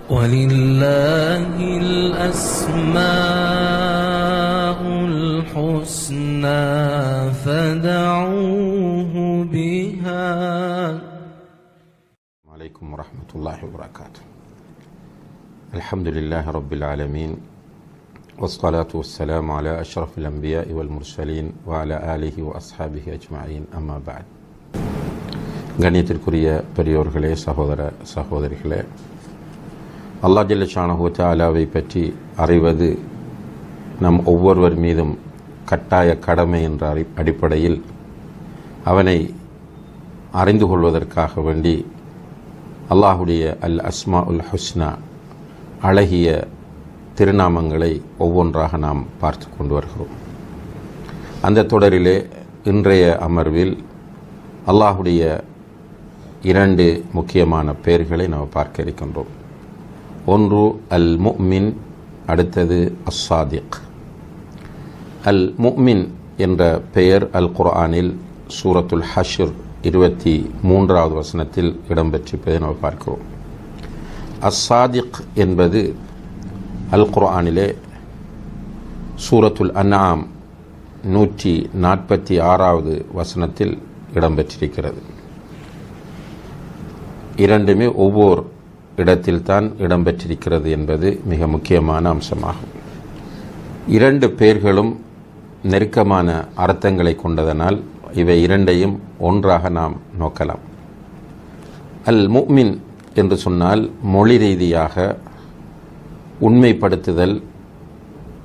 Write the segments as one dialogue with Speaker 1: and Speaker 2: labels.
Speaker 1: وَلِلَّهِ الْأَسْمَاءُ الْحُسْنَى فَادْعُوهُ بِهَا.
Speaker 2: عليكم ورحمة الله وبركاته. الحمد لله رب العالمين والصلاة والسلام على أشرف الأنبياء والمرسلين وعلى آله وأصحابه أجمعين. أما بعد. கண்ணியத்திற்குரிய பெரியோர்களே, சகோதர சகோதரிகளே, அல்லாஹ் ஜல்ல ஷானஹு வ தஆலாவை பற்றி அறிவது நம் ஒவ்வொருவர் மீதும் கட்டாய கடமை என்ற அடிப்படையில் அவனை அறிந்து கொள்வதற்காக வேண்டி அல்லாஹுடைய அல் அஸ்மா உல் ஹுஸ்னா அழகிய திருநாமங்களை ஒவ்வொன்றாக நாம் பார்த்து கொண்டு வருகிறோம். அந்த தொடரிலே இன்றைய அமர்வில் அல்லாஹுடைய இரண்டு முக்கியமான பெயர்களை நாம் பார்க்க இருக்கின்றோம். ஒன்று அல் முஃமின், அடுத்தது அஸ்ஸாதிக். அல் முஃமின் என்ற பெயர் அல் குர்ஆனில் சூரத்துல் ஹஷ்ர் 23வது வசனத்தில் இடம்பெற்றிருப்பதை நாம் பார்க்கிறோம். அஸ்ஸாதிக் என்பது அல் குர்ஆனிலே சூரத்துல் அன்ஆம் 146வது வசனத்தில் இடம்பெற்றிருக்கிறது. இரண்டுமே ஒவ்வொரு இடத்தில்தான் இடம்பெற்றிருக்கிறது என்பது மிக முக்கியமான அம்சமாகும். இரண்டு பெயர்களும் நெருக்கமான அர்த்தங்களை கொண்டதனால் இவை இரண்டையும் ஒன்றாக நாம் நோக்கலாம். அல் முஃமின் என்று சொன்னால் மொழி ரீதியாக உண்மைப்படுத்துதல்,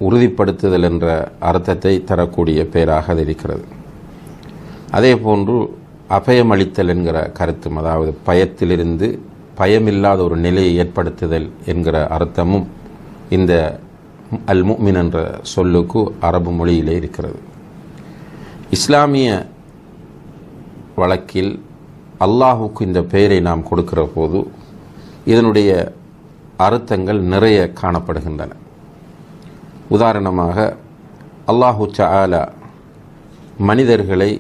Speaker 2: உறுதிப்படுத்துதல் என்ற அர்த்தத்தை தரக்கூடிய பெயராக அது இருக்கிறது. அதே போன்று அபயமளித்தல் என்கிற கருத்தும், அதாவது பயத்திலிருந்து பயமில்லாத ஒரு நிலையை ஏற்படுத்துதல் என்கிற அர்த்தமும் இந்த அல் முஃமின் என்ற சொல்லுக்கு அரபு மொழியிலே இருக்கிறது. இஸ்லாமிய வழக்கில் அல்லாஹுக்கு இந்த பெயரை நாம் கொடுக்கிற போது இதனுடைய அர்த்தங்கள் நிறைய காணப்படுகின்றன. உதாரணமாக அல்லாஹு தஆலா மனிதர்களை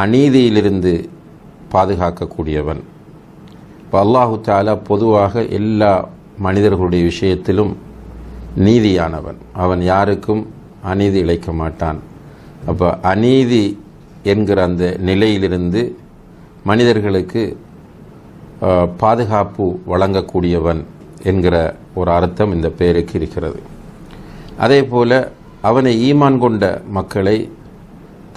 Speaker 2: அநீதியிலிருந்து பாதுகாக்கக்கூடியவன். இப்போ அல்லாஹு தஆலா பொதுவாக எல்லா மனிதர்களுடைய விஷயத்திலும் நீதியானவன். அவன் யாருக்கும் அநீதி இழைக்க மாட்டான். அப்போ அநீதி என்கிற அந்த நிலையிலிருந்து மனிதர்களுக்கு பாதுகாப்பு வழங்கக்கூடியவன் என்கிற ஒரு அர்த்தம் இந்த பெயருக்கு இருக்கிறது. அதே போல அவனை ஈமான் கொண்ட மக்களை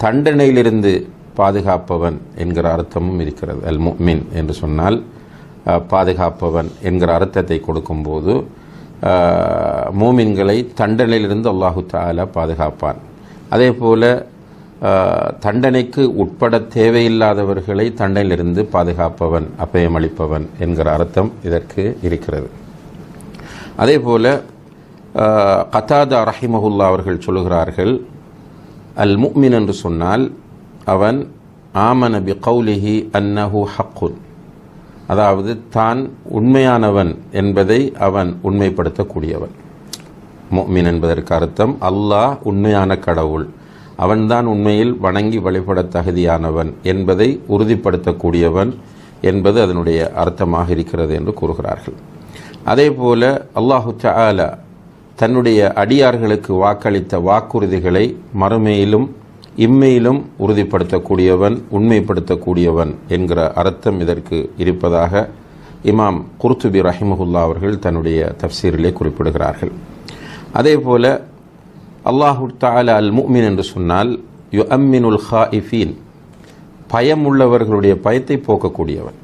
Speaker 2: தண்டனையிலிருந்து பாதுகாப்பவன் என்கிற அர்த்தமும் இருக்கிறது. அல் முஃமின் என்று சொன்னால் பாதுகாப்பவன் என்கிற அர்த்தத்தை கொடுக்கும்போது மூமின்களை தண்டனையிலிருந்து அல்லாஹு தஆலா பாதுகாப்பான். அதே போல தண்டனைக்கு உட்பட தேவையில்லாதவர்களை தண்டனையிலிருந்து பாதுகாப்பவன், அபயமளிப்பவன் என்கிற அர்த்தம் இதற்கு இருக்கிறது. அதே போல கதாதா ரஹிமஹுல்லா அவர்கள் சொல்லுகிறார்கள், அல் முஃமின் என்று சொன்னால் அவன் ஆமன பி கௌலிஹி அன்னஹு ஹக்குன், அதாவது தான் உண்மையானவன் என்பதை அவன் உண்மைப்படுத்தக்கூடியவன். முஃமின் என்பதற்கு அர்த்தம் அல்லாஹ் உண்மையான கடவுள், அவன்தான் உண்மையில் வணங்கி வழிபட தகுதியானவன் என்பதை உறுதிப்படுத்தக்கூடியவன் என்பது அதனுடைய அர்த்தமாக இருக்கிறது என்று கூறுகிறார்கள். அதே போல அல்லாஹு தஆலா தன்னுடைய அடியார்களுக்கு வாக்களித்த வாக்குறுதிகளை மறுமையிலும் இம்மையிலும் உறுதிப்படுத்தக்கூடியவன், உண்மைப்படுத்தக்கூடியவன் என்கிற அர்த்தம் இதற்கு இருப்பதாக இமாம் குர்துபி ரஹிமஹுல்லா அவர்கள் தன்னுடைய தஃப்சீரிலே குறிப்பிடுகிறார்கள். அதே போல அல்லாஹு தஆலா அல் முஃமின் என்று சொன்னால் யுஅம்மினுல் ஹாயிஃபீன், பயமுள்ளவர்களுடைய பயத்தை போக்கக்கூடியவன்.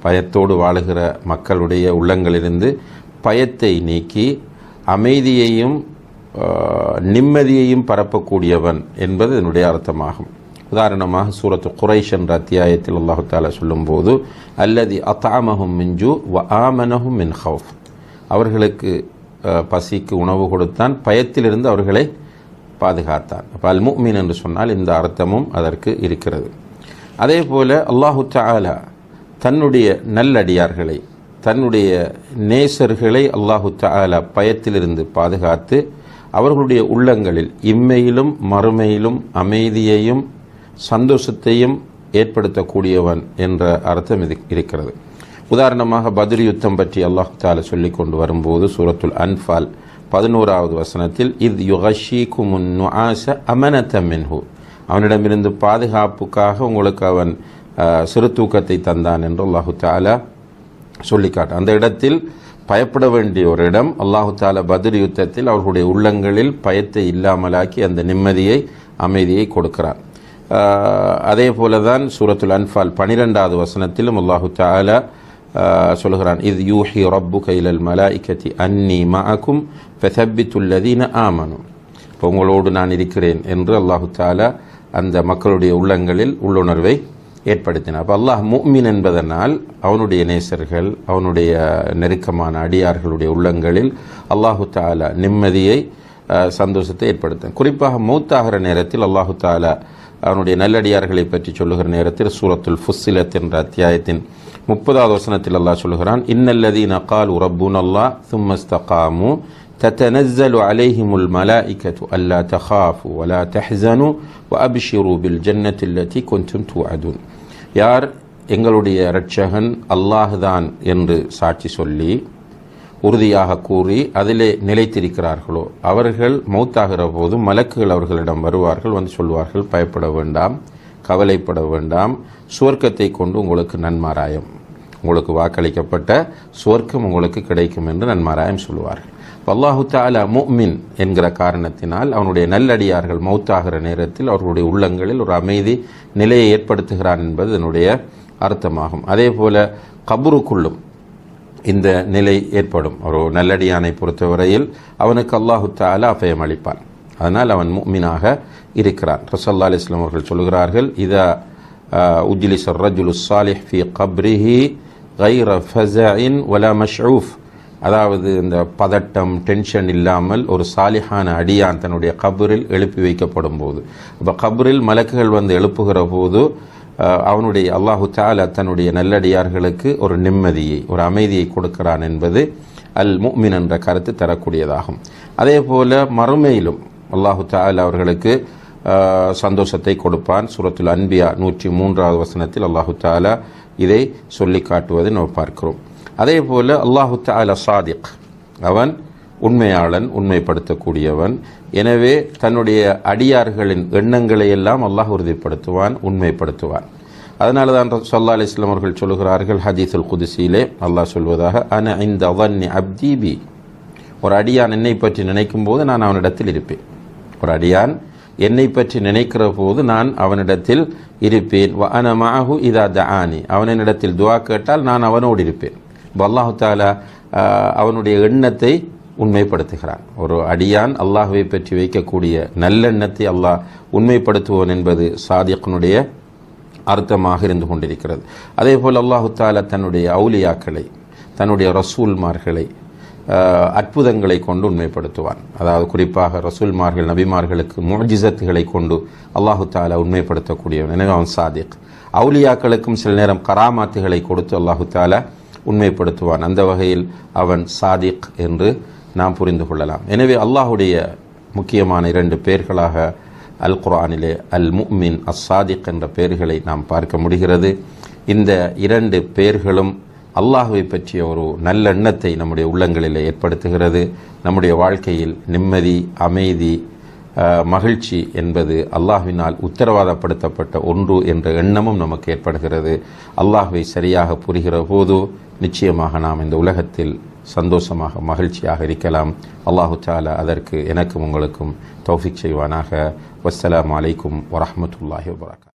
Speaker 2: பயத்தோடு வாழுகிற மக்களுடைய உள்ளங்களிலிருந்து பயத்தை நீக்கி அமைதியையும் நிம்மதியையும் பரப்பக்கூடியவன் என்பது இதனுடைய அர்த்தமாகும். உதாரணமாக சூரத்து குரைஷ் என்ற அத்தியாயத்தில் அல்லாஹு தஆலா சொல்லும்போது அல்லதி அத்அமஹும் மின் ஜூ வ ஆமனஹும் மின் ஹவுஃப், அவர்களுக்கு பசிக்கு உணவு கொடுத்தான், பயத்திலிருந்து அவர்களை பாதுகாத்தான். அப்போ அல் முஃமின் என்று சொன்னால் இந்த அர்த்தமும் அதற்கு இருக்கிறது. அதே போல அல்லாஹு தஆலா தன்னுடைய நல்லடியார்களை, தன்னுடைய நேசர்களை அல்லாஹு தஆலா பயத்திலிருந்து பாதுகாத்து அவர்களுடைய உள்ளங்களில் இம்மையிலும் மறுமையிலும் அமைதியையும் சந்தோஷத்தையும் ஏற்படுத்தக்கூடியவன் என்ற அர்த்தம் இருக்கிறது. உதாரணமாக பத்ர் யுத்தம் பற்றி அல்லாஹ் தஆலா சொல்லி கொண்டு வரும்போது சூரத்துல் அன்ஃபால் 11வது வசனத்தில் இத் யுகஷீகுமுன் நுஆஸ அமனத மின்ஹு, அவனிடமிருந்து பாதுகாப்புக்காக உங்களுக்கு அவன் சிறு தூக்கத்தை தந்தான் என்று அல்லாஹு தஆலா சொல்லிக்காட்டு. அந்த இடத்தில் பயப்பட வேண்டிய ஒரு இடம். அல்லாஹு தஆலா பத்ர் யுத்தத்தில் அவர்களுடைய உள்ளங்களில் பயத்தை இல்லாமலாக்கி அந்த நிம்மதியை அமைதியை கொடுக்கிறான். அதே போலதான் சூரத்துல் அன்ஃபால் 12வது வசனத்திலும் அல்லாஹு தஆலா சொல்கிறான் இத் யூஹி ரப்புக இலல் மலாயிகதி அன்னி மஅகும் ஃபதப்பித்துல் லதீன ஆமனு, இப்போ உங்களோடு நான் இருக்கிறேன் என்று அல்லாஹு தஆலா அந்த மக்களுடைய உள்ளங்களில் உள்ளுணர்வை ஏற்படுத்தினார். அப்போ அல்லாஹ் முஃமின் என்பதனால் அவனுடைய நேசர்கள், அவனுடைய நெருக்கமான அடியார்களுடைய உள்ளங்களில் அல்லாஹு தஆலா நிம்மதியை சந்தோஷத்தை ஏற்படுத்த. குறிப்பாக மௌத்தாகிற நேரத்தில் அல்லாஹு தஆலா அவனுடைய நல்லடியார்களை பற்றி சொல்லுகிற நேரத்தில் சூரத்துல் ஃபுஸ்ஸிலத் என்ற அத்தியாயத்தின் 30வது வசனத்தில் அல்லாஹ் சொல்லுகிறான் இன்னல்லதீன காலு ரப்புனல்லாஹ் ثم استقاموا تتنزل عليهم الملائكة ألا تخافوا ولا تحزنوا وأبشروا بالجنة التي كنتم توعدون. யார் எங்களுடைய இரட்சகன் அல்லாஹ் தான் என்று சாட்சி சொல்லி உறுதியாக கூறி அதிலே நிலைத்திருக்கிறார்களோ அவர்கள் மௌத்தாகிற போது மலக்குகள் அவர்களிடம் வருவார்கள், வந்து சொல்வார்கள் பயப்பட வேண்டாம், கவலைப்பட வேண்டாம், சுவர்க்கத்தை கொண்டு உங்களுக்கு நன்மாராயம், உங்களுக்கு வாக்களிக்கப்பட்ட சுவர்க்கம் உங்களுக்கு கிடைக்கும் என்று நன்மாராயம் சொல்லுவார்கள். அல்லாஹு தஆலா முஃமின் என்கிற காரணத்தினால் அவனுடைய நல்லடியார்கள் மௌத்தாகிற நேரத்தில் அவர்களுடைய உள்ளங்களில் ஒரு அமைதி நிலையை ஏற்படுத்துகிறான் என்பது என்னுடைய அர்த்தமாகும். அதே போல கபருக்குள்ளும் இந்த நிலை ஏற்படும். ஒரு நல்லடியானை பொறுத்தவரையில் அவனுக்கு அல்லாஹு தஆலா அபயம் அளிப்பான், அதனால் அவன் முஃமினாக இருக்கிறான். ரசூலுல்லாஹி அலைஹி வஸல்லம் அவர்கள் சொல்கிறார்கள் இதா உஜ்லிஸ الرجل الصالح في قبره غير فزع ولا مشعوف, அதாவது இந்த பதட்டம் டென்ஷன் இல்லாமல் ஒரு சாலிஹான அடியான் தன்னுடைய கபரில் எழுப்பி வைக்கப்படும் போது, அப்போ கபரில் மலக்குகள் வந்து எழுப்புகிற போது அவனுடைய அல்லாஹு தஆலா தன்னுடைய நல்லடியார்களுக்கு ஒரு நிம்மதியை ஒரு அமைதியை கொடுக்கிறான் என்பது அல் முஃமின் என்ற கருத்து தரக்கூடியதாகும். அதே போல மறுமையிலும் அல்லாஹு தஆலா அவர்களுக்கு சந்தோஷத்தை கொடுப்பான். சூரத்துல் அன்பியா 103வது வசனத்தில் அல்லாஹு தஆலா இதை சொல்லி காட்டுவதை நாம் பார்க்கிறோம். அதே போல அல்லாஹு தஆலா சாதிக், அவன் உண்மையாளன், உண்மைப்படுத்தக்கூடியவன். எனவே தன்னுடைய அடியார்களின் எண்ணங்களை எல்லாம் அல்லாஹ் உறுதிப்படுத்துவான், உண்மைப்படுத்துவான். அதனால தான் ஸல்லல்லாஹு அலைஹி வஸல்லம் அவர்கள் சொல்லுகிறார்கள் ஹதீஸுல் குதுஸிலே அல்லாஹ் சொல்வதாக அன இன்த ظن அப்தி பி, ஒரு அடியான் என்னை பற்றி நினைக்கும் போது நான் அவனிடத்தில் இருப்பேன். ஒரு அடியான் என்னை பற்றி நினைக்கிற போது நான் அவனிடத்தில் இருப்பேன். வ அன மஅஹு இதா தஆனி, அவன் என்னிடத்தில் துஆ கேட்டால் நான் அவனோடு இருப்பேன். அல்லாஹு தஆலா அவனுடைய எண்ணத்தை உண்மைப்படுத்துகிறான். ஒரு அடியான் அல்லாஹ்வை பற்றி வைக்கக்கூடிய நல்லெண்ணத்தை அல்லாஹ் உண்மைப்படுத்துவோன் என்பது சாதிக்னுடைய அர்த்தமாக இருந்து கொண்டிருக்கிறது. அதே போல் அல்லாஹு தஆலா தன்னுடைய அவுலியாக்களை, தன்னுடைய ரசூல்மார்களை அற்புதங்களை கொண்டு உண்மைப்படுத்துவான். அதாவது குறிப்பாக ரசூல்மார்கள் நபிமார்களுக்கு முஅஜிசத்துகளை கொண்டு அல்லாஹு தஆலா உண்மைப்படுத்தக்கூடியவன், எனவே அவன் சாதிக். அவுலியாக்களுக்கும் சில நேரம் கராமாத்துகளை கொடுத்து அல்லாஹு தஆலா உண்மைப்படுத்துவான். அந்த வகையில் அவன் சாதிக் என்று நாம் புரிந்து கொள்ளலாம். எனவே அல்லாஹுடைய முக்கியமான 2 பெயர்களாக அல் குர்ஆனிலே அல் முஃமின் அஸ் சாதிக் என்ற பெயர்களை நாம் பார்க்க முடிகிறது. இந்த 2 பெயர்களும் அல்லாஹ்வை பற்றிய ஒரு நல்ல எண்ணத்தை நம்முடைய உள்ளங்களிலே ஏற்படுத்துகிறது. நம்முடைய வாழ்க்கையில் நிம்மதி, அமைதி, மகிழ்ச்சி என்பது அல்லாஹ்வினால் உத்தரவாதப்படுத்தப்பட்ட ஒன்று என்ற எண்ணமும் நமக்கு ஏற்படுகிறது. அல்லாஹ்வை சரியாக புரிகிற போது நிச்சயமாக நாம் இந்த உலகத்தில் சந்தோஷமாக மகிழ்ச்சியாக இருக்கலாம். அல்லாஹு தஆலா அதற்கு எனக்கும் உங்களுக்கும் தௌஃபீக் செய்வானாக. வஸ்ஸலாமு அலைக்கும் வரஹ்மத்துல்லாஹி வபரகாத்துஹு.